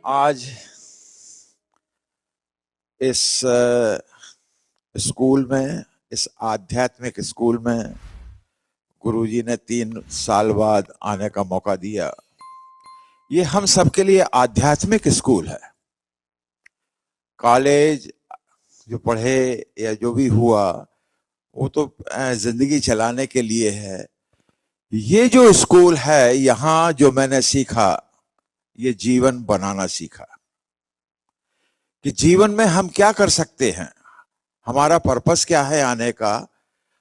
आज इस स्कूल में, इस आध्यात्मिक स्कूल में गुरुजी ने 3 साल बाद आने का मौका दिया। ये हम सबके लिए आध्यात्मिक स्कूल है। कॉलेज जो पढ़े या जो भी हुआ वो तो जिंदगी चलाने के लिए है। ये जो स्कूल है, यहां जो मैंने सीखा, ये जीवन बनाना सीखा कि जीवन में हम क्या कर सकते हैं, हमारा पर्पस क्या है आने का,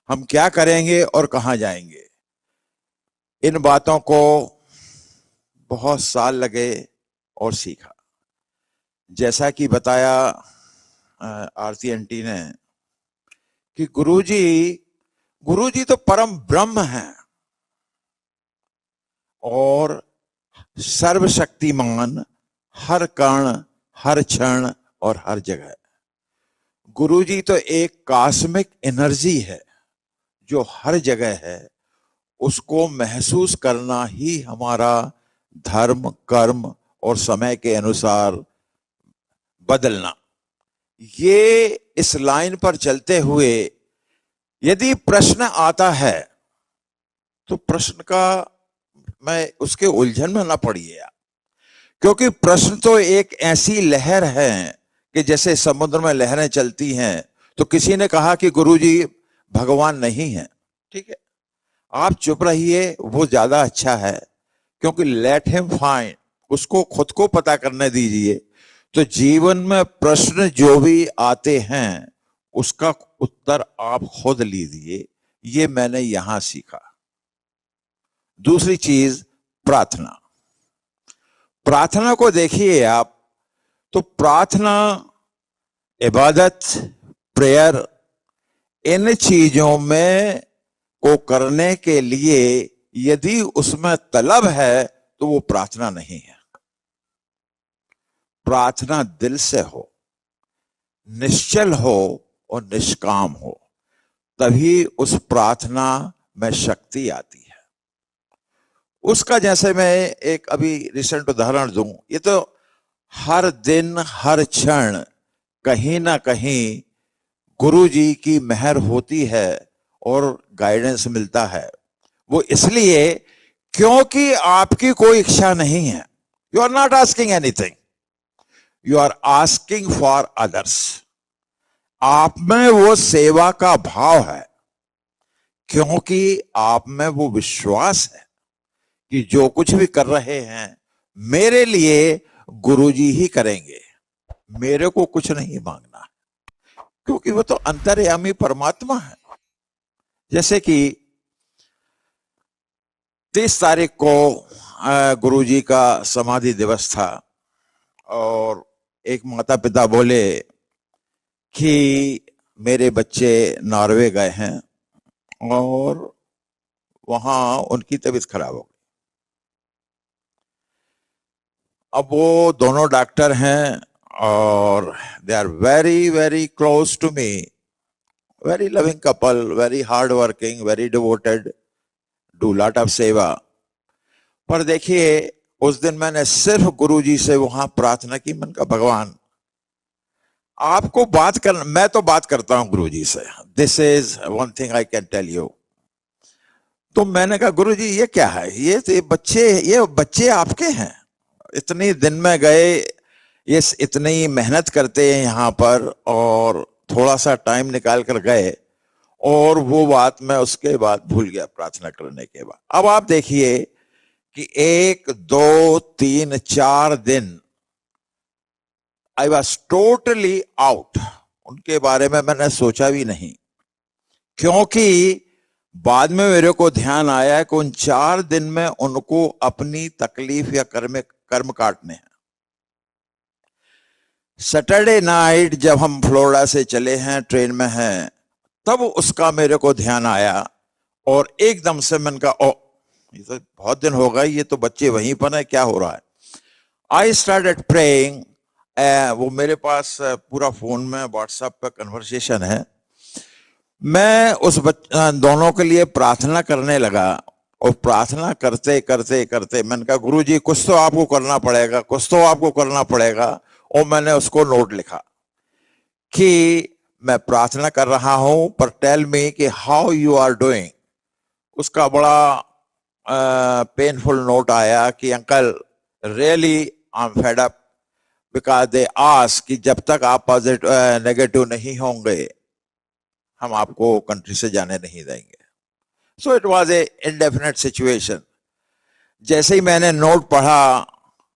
हम क्या करेंगे और कहां जाएंगे। इन बातों को बहुत साल लगे और सीखा। जैसा कि बताया आरती आंटी ने कि गुरुजी तो परम ब्रह्म हैं और सर्वशक्तिमान, हर कण, हर क्षण और हर जगह। गुरुजी तो एक कॉस्मिक एनर्जी है जो हर जगह है। उसको महसूस करना ही हमारा धर्म, कर्म और समय के अनुसार बदलना। ये इस लाइन पर चलते हुए यदि प्रश्न आता है तो प्रश्न का मैं उसके उलझन में ना पड़िए, क्योंकि प्रश्न तो एक ऐसी लहर है कि जैसे समुद्र में लहरें चलती हैं। तो किसी ने कहा कि गुरुजी भगवान नहीं है, ठीक है, आप चुप रहिए, वो ज्यादा अच्छा है, क्योंकि लेट हिम फाइंड, उसको खुद को पता करने दीजिए। तो जीवन में प्रश्न जो भी आते हैं उसका उत्तर आप खुद लीजिए। ये मैंने यहां सीखा। दूसरी चीज, प्रार्थना। प्रार्थना को देखिए आप, तो प्रार्थना, इबादत, प्रेयर, इन चीजों में को करने के लिए यदि उसमें तलब है तो वो प्रार्थना नहीं है। प्रार्थना दिल से हो, निश्चल हो और निष्काम हो, तभी उस प्रार्थना में शक्ति आती है। उसका जैसे मैं एक अभी रिसेंट उदाहरण दूं, ये तो हर दिन हर क्षण कहीं ना कहीं गुरुजी की मेहर होती है और गाइडेंस मिलता है। वो इसलिए क्योंकि आपकी कोई इच्छा नहीं है। You are not asking anything, you are asking for others. आप में वो सेवा का भाव है, क्योंकि आप में वो विश्वास है कि जो कुछ भी कर रहे हैं मेरे लिए गुरुजी ही करेंगे, मेरे को कुछ नहीं मांगना, क्योंकि वो तो अंतर्यामी परमात्मा है। जैसे कि 30 तारीख को गुरुजी का समाधि दिवस था और एक माता पिता बोले कि मेरे बच्चे नॉर्वे गए हैं और वहां उनकी तबीयत खराब हो गई। अब वो दोनों डॉक्टर हैं और they are very very close to me, very loving couple, very hard working, very devoted, do lot of seva. पर देखिए, उस दिन मैंने सिर्फ गुरुजी से वहां प्रार्थना की। मन का भगवान आपको बात कर, मैं तो बात करता हूं गुरुजी से, this is one thing I can tell you. तो मैंने कहा गुरुजी ये क्या है, ये बच्चे आपके हैं, इतनी दिन में गए, ये इतनी मेहनत करते हैं यहाँ पर और थोड़ा सा टाइम निकाल कर गए, और वो बात मैं उसके बाद भूल गया प्रार्थना करने के बाद। अब आप देखिए कि 1 2 3 4 दिन आई वॉज टोटली आउट। उनके बारे में मैंने सोचा भी नहीं, क्योंकि बाद में मेरे को ध्यान आया कि उन 4 दिन में उनको अपनी तकलीफ या कर्म काटने हैं। सैटरडे नाइट जब हम फ्लोरिडा से चले हैं, ट्रेन में हैं, तब उसका मेरे को ध्यान आया और एकदम से मैंने कहा, ओ ये तो बहुत दिन हो गए, ये तो बच्चे वहीं पर है, क्या हो रहा है। I started praying. वो मेरे पास पूरा फोन में व्हाट्सएप पे कन्वर्सेशन है। मैं उस दोनों के लिए प्रार्थना करने लगा और प्रार्थना करते करते करते मैंने कहा गुरुजी कुछ तो आपको करना पड़ेगा, कुछ तो आपको करना पड़ेगा। और मैंने उसको नोट लिखा कि मैं प्रार्थना कर रहा हूं, पर टेल मी कि हाउ यू आर डूइंग। उसका बड़ा पेनफुल नोट आया कि uncle really I am fed up because they ask कि जब तक आप पॉजिटिव नेगेटिव नहीं होंगे हम आपको कंट्री से जाने नहीं देंगे। So it was a indefinite situation. जैसे ही मैंने नोट पढ़ा,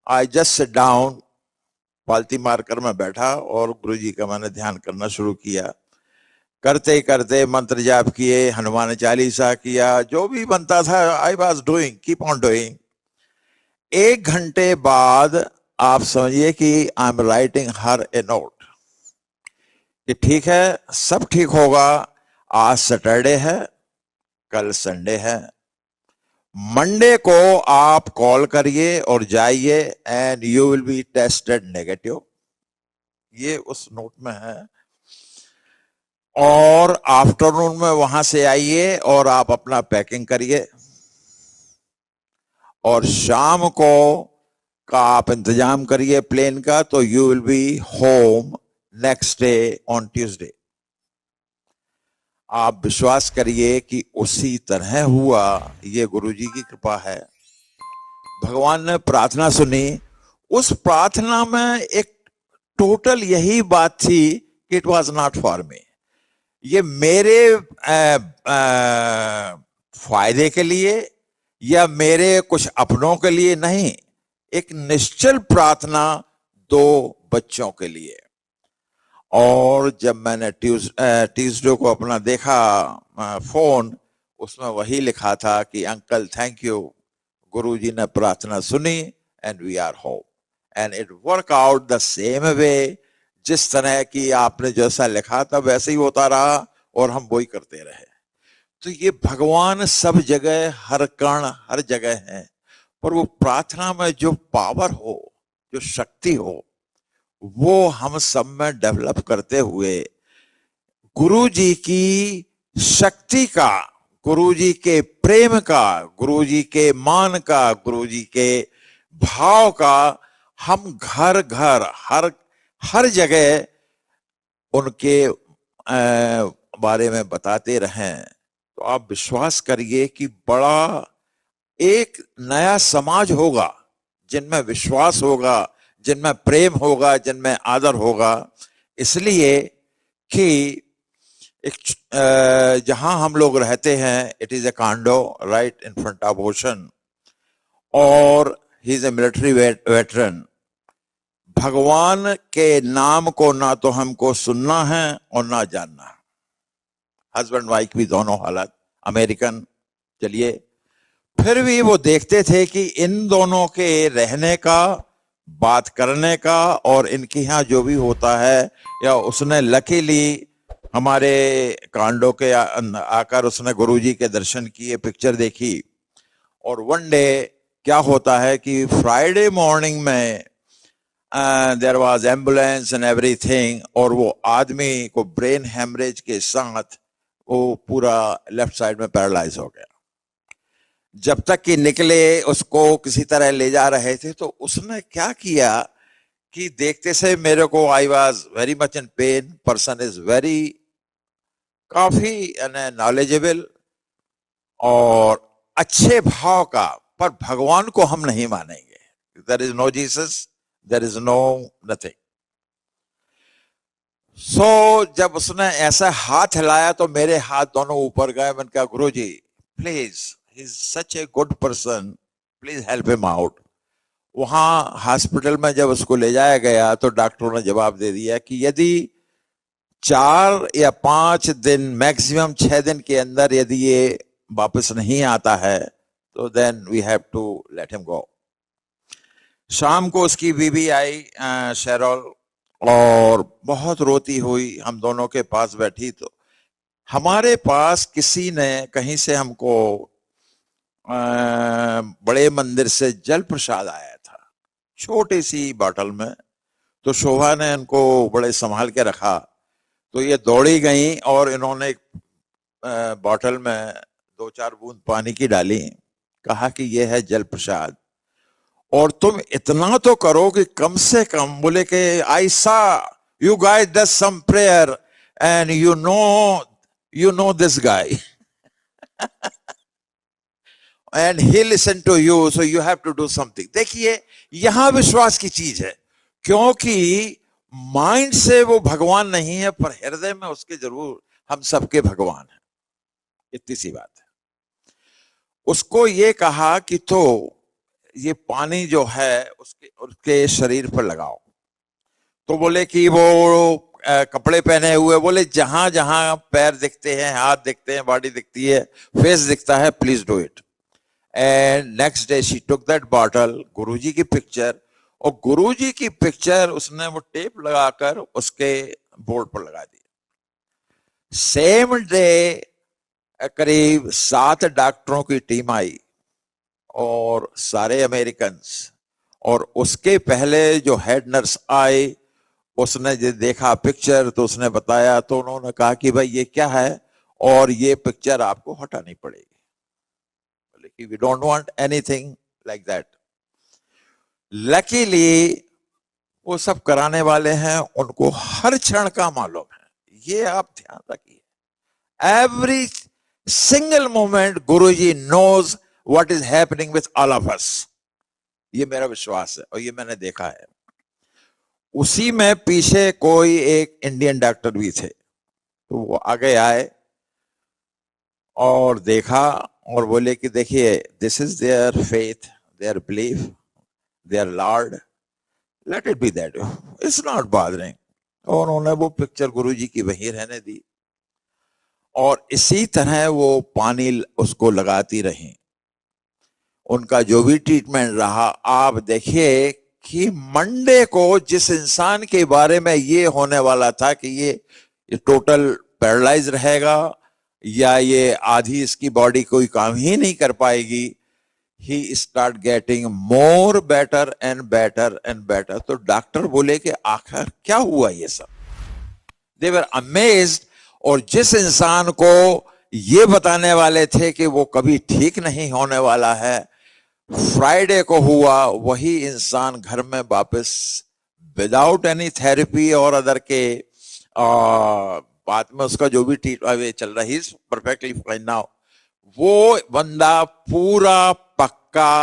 आई जस्ट सिट डाउन, पालती मारकर मैं बैठा और गुरुजी का मैंने ध्यान करना शुरू किया। करते करते मंत्र जाप किए, हनुमान चालीसा किया, जो भी बनता था I was doing, keep on doing. 1 घंटे बाद आप समझिए कि I am writing her A note कि ठीक है, सब ठीक होगा। आज सैटरडे है, कल संडे है, मंडे को आप कॉल करिए और जाइए and you will be tested negative. ये उस नोट में है। और आफ्टरनून में वहां से आइए और आप अपना पैकिंग करिए और शाम को का आप इंतजाम करिए प्लेन का, तो you will be home next day on Tuesday. आप विश्वास करिए कि उसी तरह हुआ। ये गुरुजी की कृपा है। भगवान ने प्रार्थना सुनी। उस प्रार्थना में एक टोटल यही बात थी कि it was not for me, ये मेरे फायदे के लिए या मेरे कुछ अपनों के लिए नहीं, एक निश्चल प्रार्थना 2 बच्चों के लिए। और जब मैंने ट्यूसडे को अपना देखा फोन, उसमें वही लिखा था कि अंकल थैंक यू, गुरुजी ने प्रार्थना सुनी and we are home and it work out the same way. जिस तरह की आपने जैसा लिखा था वैसे ही होता रहा और हम वही करते रहे। तो ये भगवान सब जगह, हर कण, हर जगह है, पर वो प्रार्थना में जो पावर हो, जो शक्ति हो, वो हम सब में डेवलप करते हुए गुरु जी की शक्ति का, गुरु जी के प्रेम का, गुरु जी के मान का, गुरु जी के भाव का हम घर घर हर जगह उनके बारे में बताते रहें, तो आप विश्वास करिए कि बड़ा एक नया समाज होगा जिनमें विश्वास होगा, जिनमें प्रेम होगा, जिनमें आदर होगा। इसलिए कि एक जहां हम लोग रहते हैं, it is a condo right in front of ocean, और he is a military veteran. भगवान के नाम को ना तो हमको सुनना है और ना जानना है। हस्बैंड वाइफ भी दोनों हालत, अमेरिकन। चलिए, फिर भी वो देखते थे कि इन दोनों के रहने का, बात करने का और इनके यहाँ जो भी होता है, या उसने लकीली हमारे कांडो के आकर उसने गुरुजी के दर्शन किए, पिक्चर देखी। और वन डे क्या होता है कि फ्राइडे मॉर्निंग में there was ambulance and everything, और वो आदमी को ब्रेन हेमरेज के साथ वो पूरा लेफ्ट साइड में पैरालाइज हो गया। जब तक कि निकले, उसको किसी तरह ले जा रहे थे, तो उसने क्या किया कि देखते से मेरे को, I was very much in pen, person is very काफी नॉलेजेबल और अच्छे भाव का, पर भगवान को हम नहीं मानेंगे। There is no Jesus, there is no nothing. So जब उसने ऐसा हाथ हिलाया तो मेरे हाथ दोनों ऊपर गए। मैंने कहा Guruji please, he is such a good person, please help him out. वहां हॉस्पिटल में जब उसको ले जाया गया तो डॉक्टरों ने जवाब दे दिया कि यदि 4 या 5 दिन, मैक्सिमम 6 दिन के अंदर यदि ये वापस नहीं आता है तो then we have to let him go. शाम को उसकी बीवी आई शेरोल, और बहुत रोती हुई हम दोनों के पास बैठी। तो हमारे पास किसी ने कहीं से हमको बड़े मंदिर से जल प्रसाद आया था, छोटी सी बोतल में। तो शोभा ने उनको बड़े संभाल के रखा। तो ये दौड़ी गई और इन्होंने एक बोतल में 2-4 बूंद पानी की डाली कहा कि यह है जल प्रसाद, और तुम इतना तो करो कि कम से कम बोले कि I saw you guys does some prayer and you know this guy and he listen to you, so you have to do something. देखिए यहां विश्वास की चीज है, क्योंकि माइंड से वो भगवान नहीं है, पर हृदय में उसके जरूर हम सबके भगवान हैं, इतनी सी बात है। उसको ये कहा कि तो ये पानी जो है उसके उसके शरीर पर लगाओ। तो बोले कि वो कपड़े पहने हुए, बोले जहां जहां पैर दिखते हैं, हाथ दिखते हैं, बॉडी दिखती है, फेस दिखता है, please do it. And next day she took that bottle, Guruji की पिक्चर, और गुरुजी की पिक्चर उसने वो टेप लगाकर उसके बोर्ड पर लगा दी। सेम डे करीब 7 डॉक्टरों की टीम आई और सारे अमेरिकन, और उसके पहले जो हेड नर्स आई, उसने जो देखा पिक्चर तो उसने बताया, तो उन्होंने कहा कि भाई ये क्या है, और ये पिक्चर आपको हटानी पड़ेगी। बोले कि we don't want anything like that. Luckily वो सब कराने वाले हैं, उनको हर क्षण का मालूम है, ये आप ध्यान रखिए। Every single moment Guruji knows what is happening with all of us. ये मेरा विश्वास है और ये मैंने देखा है। उसी में पीछे कोई एक इंडियन डॉक्टर भी थे, तो वो आगे आए और देखा और बोले कि देखिए this is their faith, their belief, their lord, let it be that, it's not bothering. और उन्होंने वो पिक्चर गुरुजी की वहीं रहने दी, और इसी तरह वो पानी उसको लगाती रही। उनका जो भी ट्रीटमेंट रहा, आप देखिए कि मंडे को जिस इंसान के बारे में ये होने वाला था कि ये टोटल पैरालाइज रहेगा या ये आधी इसकी बॉडी कोई काम ही नहीं कर पाएगी, he start getting more better and better and better. तो डॉक्टर बोले कि आखिर क्या हुआ ये सब, दे वर अमेज्ड। और जिस इंसान को ये बताने वाले थे कि वो कभी ठीक नहीं होने वाला है, फ्राइडे को हुआ, वही इंसान घर में वापस विदाउट एनी थेरेपी और अदर के बाद में उसका जो भी ट्रीटमेंट चल रहा है, परफेक्टली फाइन नाउ। वो बंदा पूरा पक्का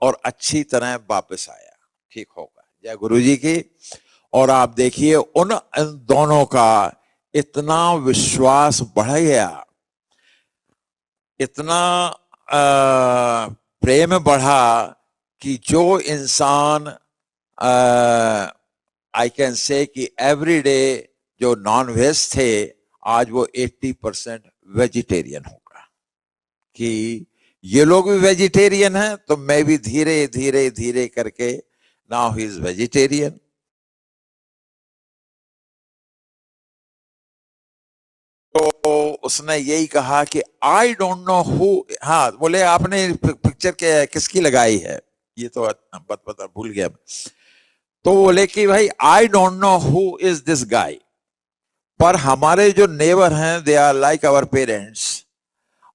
और अच्छी तरह वापस आया, ठीक होगा, जय गुरुजी की। और आप देखिए उन दोनों का इतना विश्वास बढ़ गया, इतना प्रेम बढ़ा कि जो इंसान आई कैन से कि एवरीडे जो नॉन वेज थे, आज वो 80% वेजिटेरियन होगा। कि ये लोग भी वेजिटेरियन हैं, तो मैं भी धीरे धीरे धीरे करके नाउ ही इज वेजिटेरियन। तो उसने यही कहा कि आई डोंट नो हु, हाँ बोले आपने पिक्चर के किसकी लगाई है, ये तो पता भूल गया। तो बोले कि भाई I don't know who is this guy, पर हमारे जो नेबर हैं they are like our parents,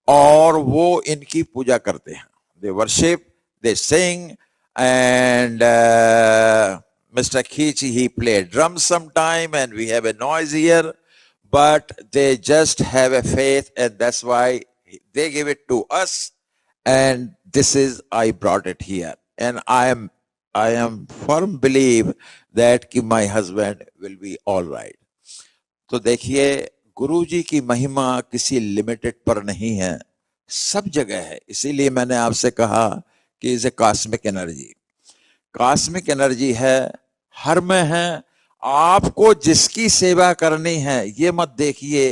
और वो इनकी पूजा करते हैं, they worship, they sing, and Mr. Kichi, he played drums sometime and we have a noise here, but they just have a faith and that's why they give it to us, and this is, I brought it here, and I am firm believe that कि my husband will be all right. तो देखिए गुरुजी की महिमा किसी limited पर नहीं है, सब जगह है। इसीलिए मैंने आपसे कहा कि इसे कॉस्मिक एनर्जी, कॉस्मिक एनर्जी है, हर में है। आपको जिसकी सेवा करनी है, ये मत देखिए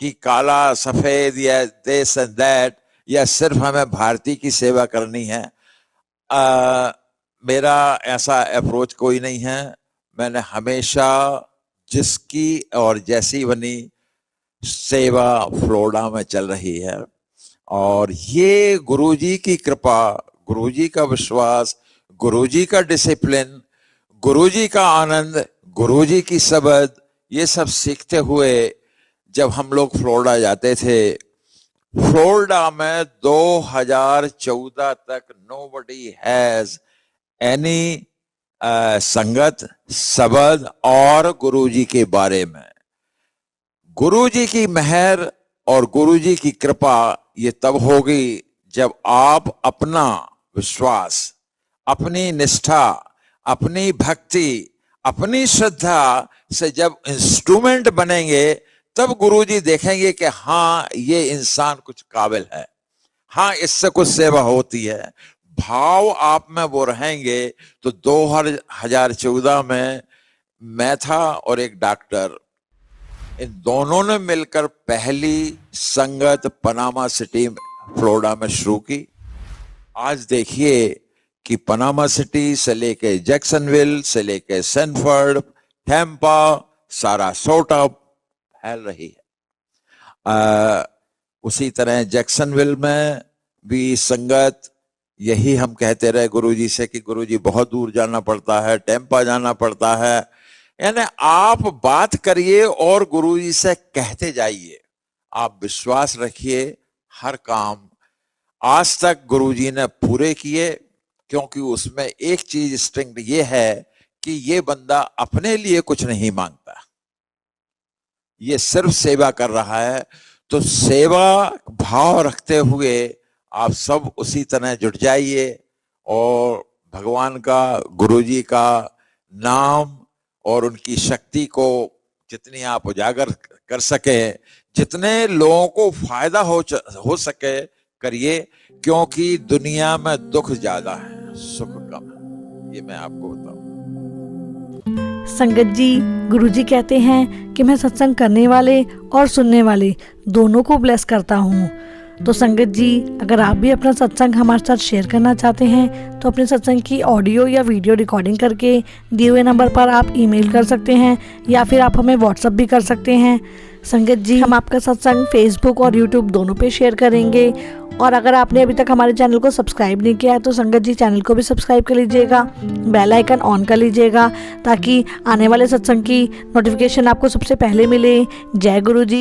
कि काला सफेद या दिस एंड दैट, या सिर्फ हमें भारती की सेवा करनी है। मेरा ऐसा अप्रोच कोई नहीं है। मैंने हमेशा जिसकी और जैसी बनी सेवा फ्लोरिडा में चल रही है, और ये गुरुजी की कृपा, गुरुजी का विश्वास, गुरुजी का डिसिप्लिन, गुरुजी का आनंद, गुरुजी की सबद, ये सब सीखते हुए जब हम लोग फ्लोरिडा जाते थे फ्लोरिडा में 2014 तक नोबडी हैज एनी संगत, शब्द और गुरुजी के बारे में। गुरुजी की मेहर और गुरुजी की कृपा ये तब होगी जब आप अपना विश्वास, अपनी निष्ठा, अपनी भक्ति, अपनी श्रद्धा से जब इंस्ट्रूमेंट बनेंगे, तब गुरुजी देखेंगे कि हाँ ये इंसान कुछ काबिल है, हाँ इससे कुछ सेवा होती है। भाव आप में वो रहेंगे। तो 2014 में मैं था और एक डॉक्टर, इन दोनों ने मिलकर पहली संगत पनामा सिटी फ्लोरिडा में शुरू की। आज देखिए कि पनामा सिटी से लेके जैक्सनविल से लेके सैनफोर्ड, टैम्पा, सारासोटा फैल रही है। उसी तरह जैक्सनविल में भी संगत, यही हम कहते रहे गुरुजी से कि गुरुजी बहुत दूर जाना पड़ता है, टैम्पा जाना पड़ता है। यानी आप बात करिए और गुरुजी से कहते जाइए, आप विश्वास रखिए, हर काम आज तक गुरुजी ने पूरे किए। क्योंकि उसमें एक चीज स्ट्रिंग ये है कि ये बंदा अपने लिए कुछ नहीं मांगता, ये सिर्फ सेवा कर रहा है। तो सेवा भाव रखते हुए आप सब उसी तरह जुट जाइए और भगवान का, गुरुजी का नाम और उनकी शक्ति को जितनी आप उजागर कर सके, जितने लोगों को फायदा हो सके करिए। क्योंकि दुनिया में दुख ज्यादा है, सुख कम है, ये मैं आपको बताऊं। संगत जी, गुरुजी कहते हैं कि मैं सत्संग करने वाले और सुनने वाले दोनों को ब्लेस करता हूँ। तो संगत जी, अगर आप भी अपना सत्संग हमारे साथ शेयर करना चाहते हैं तो अपने सत्संग की ऑडियो या वीडियो रिकॉर्डिंग करके दिए हुए नंबर पर आप ईमेल कर सकते हैं या फिर आप हमें व्हाट्सएप भी कर सकते हैं। संगत जी, हम आपका सत्संग फेसबुक और यूट्यूब दोनों पे शेयर करेंगे। और अगर आपने अभी तक हमारे चैनल को सब्सक्राइब नहीं किया है तो संगत जी चैनल को भी सब्सक्राइब कर लीजिएगा, बेल आइकन ऑन कर लीजिएगा ताकि आने वाले सत्संग की नोटिफिकेशन आपको सबसे पहले मिले। जय गुरु जी।